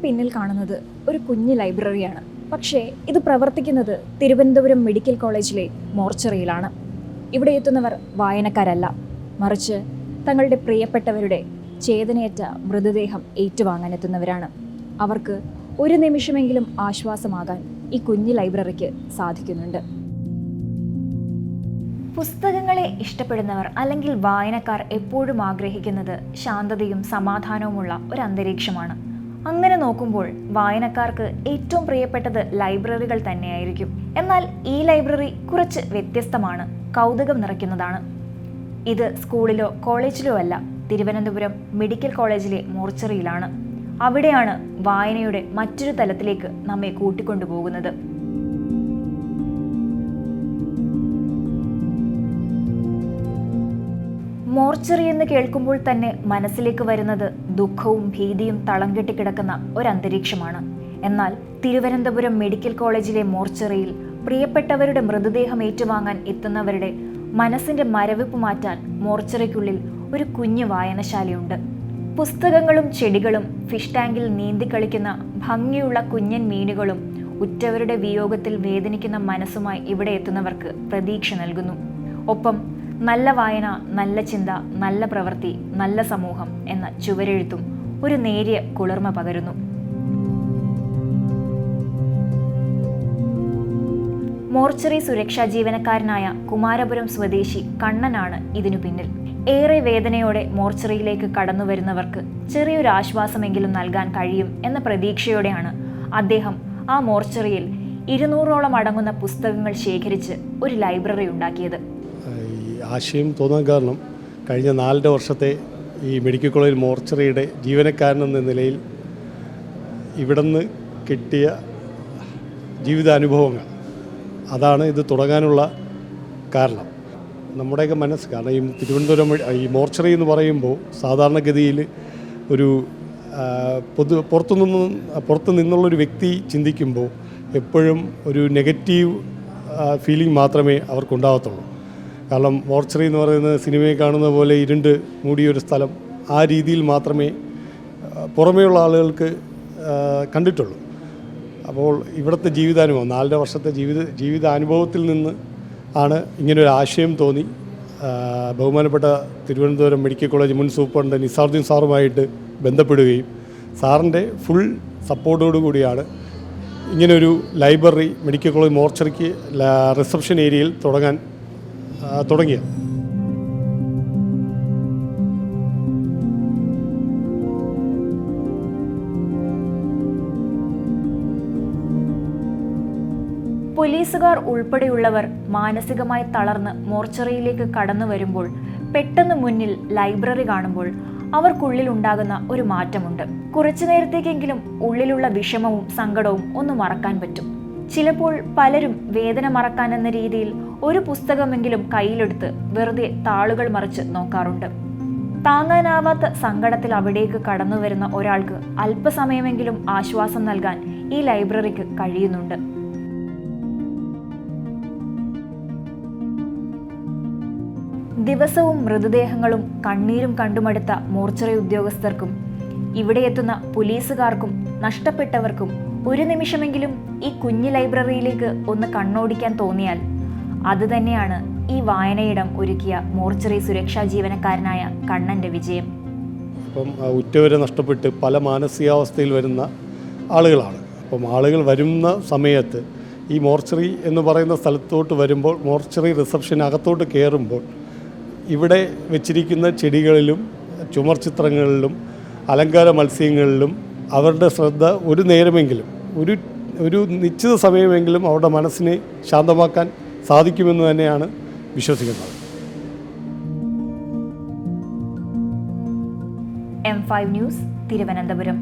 പിന്നിൽ കാണുന്നത് ഒരു കുഞ്ഞു ലൈബ്രറിയാണ്. പക്ഷേ ഇത് പ്രവർത്തിക്കുന്നത് തിരുവനന്തപുരം മെഡിക്കൽ കോളേജിലെ മോർച്ചറിയിലാണ്. ഇവിടെ എത്തുന്നവർ വായനക്കാരല്ല, മറിച്ച് തങ്ങളുടെ പ്രിയപ്പെട്ടവരുടെ ചേതനയേറ്റ മൃതദേഹം ഏറ്റുവാങ്ങാനെത്തുന്നവരാണ്. അവർക്ക് ഒരു നിമിഷമെങ്കിലും ആശ്വാസമാകാൻ ഈ കുഞ്ഞു ലൈബ്രറിക്ക് സാധിക്കുന്നുണ്ട്. പുസ്തകങ്ങളെ ഇഷ്ടപ്പെടുന്നവർ അല്ലെങ്കിൽ വായനക്കാർ എപ്പോഴും ആഗ്രഹിക്കുന്നത് ശാന്തതയും സമാധാനവുമുള്ള ഒരു അന്തരീക്ഷമാണ്. അങ്ങനെ നോക്കുമ്പോൾ വായനക്കാർക്ക് ഏറ്റവും പ്രിയപ്പെട്ടത് ലൈബ്രറികൾ തന്നെയായിരിക്കും. എന്നാൽ ഈ ലൈബ്രറി കുറച്ച് വ്യത്യസ്തമാണ്, കൗതുകം നിറയ്ക്കുന്നതാണ്. ഇത് സ്കൂളിലോ കോളേജിലോ അല്ല, തിരുവനന്തപുരം മെഡിക്കൽ കോളേജിലെ മോർച്ചറിയിലാണ്. അവിടെയാണ് വായനയുടെ മറ്റൊരു തലത്തിലേക്ക് നമ്മെ കൂട്ടിക്കൊണ്ടുപോകുന്നത്. മോർച്ചറി എന്ന് കേൾക്കുമ്പോൾ തന്നെ മനസ്സിലേക്ക് വരുന്നത് ദുഃഖവും ഭീതിയും തളം കെട്ടിക്കിടക്കുന്ന ഒരു അന്തരീക്ഷമാണ്. എന്നാൽ തിരുവനന്തപുരം മെഡിക്കൽ കോളേജിലെ മോർച്ചറിയിൽ പ്രിയപ്പെട്ടവരുടെ മൃതദേഹം ഏറ്റുവാങ്ങാൻ എത്തുന്നവരുടെ മനസ്സിന്റെ മരവിപ്പ് മാറ്റാൻ മോർച്ചറിക്കുള്ളിൽ ഒരു കുഞ്ഞു വായനശാലയുണ്ട്. പുസ്തകങ്ങളും ചെടികളും ഫിഷ് ടാങ്കിൽ നീന്തിക്കളിക്കുന്ന ഭംഗിയുള്ള കുഞ്ഞൻ മീനുകളും ഉറ്റവരുടെ വിയോഗത്തിൽ വേദനിക്കുന്ന മനസ്സുമായി ഇവിടെ എത്തുന്നവർക്ക് പ്രതീക്ഷ നൽകുന്നു. ഒപ്പം നല്ല വായന, നല്ല ചിന്ത, നല്ല പ്രവൃത്തി, നല്ല സമൂഹം എന്ന ചുവരെഴുത്തും ഒരു നേരിയ കുളിർമ പകരുന്നു. മോർച്ചറി സുരക്ഷാ ജീവനക്കാരനായ കുമാരപുരം സ്വദേശി കണ്ണനാണ് ഇതിനു പിന്നിൽ. ഏറെ വേദനയോടെ മോർച്ചറിയിലേക്ക് കടന്നു വരുന്നവർക്ക് ചെറിയൊരു ആശ്വാസമെങ്കിലും നൽകാൻ കഴിയും എന്ന പ്രതീക്ഷയോടെയാണ് അദ്ദേഹം ആ മോർച്ചറിയിൽ 200ഓളം അടങ്ങുന്ന പുസ്തകങ്ങൾ ശേഖരിച്ച് ഒരു ലൈബ്രറി ഉണ്ടാക്കിയത്. ആശയം തോന്നാൻ കാരണം കഴിഞ്ഞ 4 വർഷത്തെ ഈ മെഡിക്കൽ കോളേജ് മോർച്ചറിയുടെ ജീവനക്കാരനെന്ന നിലയിൽ ഇവിടുന്ന് കിട്ടിയ ജീവിതാനുഭവങ്ങൾ, അതാണ് ഇത് തുടങ്ങാനുള്ള കാരണം. നമ്മുടെയൊക്കെ മനസ്സ്, കാരണം ഈ തിരുവനന്തപുരം ഈ മോർച്ചറി എന്ന് പറയുമ്പോൾ സാധാരണഗതിയിൽ ഒരു പുറത്തു നിന്നുള്ളൊരു വ്യക്തി ചിന്തിക്കുമ്പോൾ എപ്പോഴും ഒരു നെഗറ്റീവ് ഫീലിംഗ് മാത്രമേ അവർക്കുണ്ടാകത്തുള്ളൂ. കാരണം മോർച്ചറി എന്ന് പറയുന്നത് സിനിമയിൽ കാണുന്ന പോലെ ഇരുണ്ട് മൂടിയൊരു സ്ഥലം, ആ രീതിയിൽ മാത്രമേ പുറമേയുള്ള ആളുകൾക്ക് കണ്ടിട്ടുള്ളൂ. അപ്പോൾ ഇവിടുത്തെ ജീവിതാനുഭവം, 4 വർഷത്തെ ജീവിതാനുഭവത്തിൽ നിന്ന് ആണ് ഇങ്ങനൊരു ആശയം തോന്നി. ബഹുമാനപ്പെട്ട തിരുവനന്തപുരം മെഡിക്കൽ കോളേജ് മുൻ സൂപ്രണ്ട് നിസാറുദ്ദീൻ സാറുമായിട്ട് ബന്ധപ്പെടുകയും സാറിൻ്റെ ഫുൾ സപ്പോർട്ടോടുകൂടിയാണ് ഇങ്ങനൊരു ലൈബ്രറി മെഡിക്കൽ കോളേജ് മോർച്ചറിക്ക് റിസപ്ഷൻ ഏരിയയിൽ തുടങ്ങിയത്. പോലീസുകാർ ഉൾപ്പെടെയുള്ളവർ മാനസികമായി തളർന്ന് മോർച്ചറിയിലേക്ക് കടന്നു വരുമ്പോൾ പെട്ടെന്ന് മുന്നിൽ ലൈബ്രറി കാണുമ്പോൾ അവർക്കുള്ളിൽ ഉണ്ടാകുന്ന ഒരു മാറ്റമുണ്ട്. കുറച്ചു നേരത്തേക്കെങ്കിലും ഉള്ളിലുള്ള വിഷമവും സങ്കടവും ഒന്ന് മറക്കാൻ പറ്റും. ചിലപ്പോൾ പലരും വേദന മറക്കാൻ എന്ന രീതിയിൽ ഒരു പുസ്തകമെങ്കിലും കയ്യിലെടുത്ത് വെറുതെ താളുകൾ മറിച്ച് നോക്കാറുണ്ട്. താങ്ങാനാവാത്ത സങ്കടത്തിൽ അവിടേക്ക് കടന്നു വരുന്ന ഒരാൾക്ക് അല്പസമയമെങ്കിലും ആശ്വാസം നൽകാൻ ഈ ലൈബ്രറിക്ക് കഴിയുന്നുണ്ട്. ദിവസവും മൃതദേഹങ്ങളും കണ്ണീരും കണ്ടുമടുത്ത മോർച്ചറി ഉദ്യോഗസ്ഥർക്കും ഇവിടെ എത്തുന്ന പോലീസുകാർക്കും നഷ്ടപ്പെട്ടവർക്കും ഒരു നിമിഷമെങ്കിലും ഈ കുഞ്ഞു ലൈബ്രറിയിലേക്ക് ഒന്ന് കണ്ണോടിക്കാൻ തോന്നിയാൽ അത് തന്നെയാണ് ഈ വായനയിടം ഒരുക്കിയ മോർച്ചറി സുരക്ഷാ ജീവനക്കാരനായ കണ്ണൻ്റെ വിജയം. അപ്പം ഉറ്റവരെ നഷ്ടപ്പെട്ട് പല മാനസികാവസ്ഥയിൽ വരുന്ന ആളുകളാണ്. അപ്പം ആളുകൾ വരുന്ന സമയത്ത് ഈ മോർച്ചറി എന്ന് പറയുന്ന സ്ഥലത്തോട്ട് വരുമ്പോൾ, മോർച്ചറി റിസപ്ഷനകത്തോട്ട് കയറുമ്പോൾ ഇവിടെ വെച്ചിരിക്കുന്ന ചെടികളിലും ചുമർ ചിത്രങ്ങളിലും അലങ്കാര മത്സ്യങ്ങളിലും അവരുടെ ശ്രദ്ധ ഒരു നേരമെങ്കിലും, ഒരു നിശ്ചിത സമയമെങ്കിലും അവരുടെ മനസ്സിനെ ശാന്തമാക്കാൻ സാധിക്കുമെന്ന് തന്നെയാണ് വിശ്വസിക്കുന്നത്. M5 news, Thiruvananthapuram.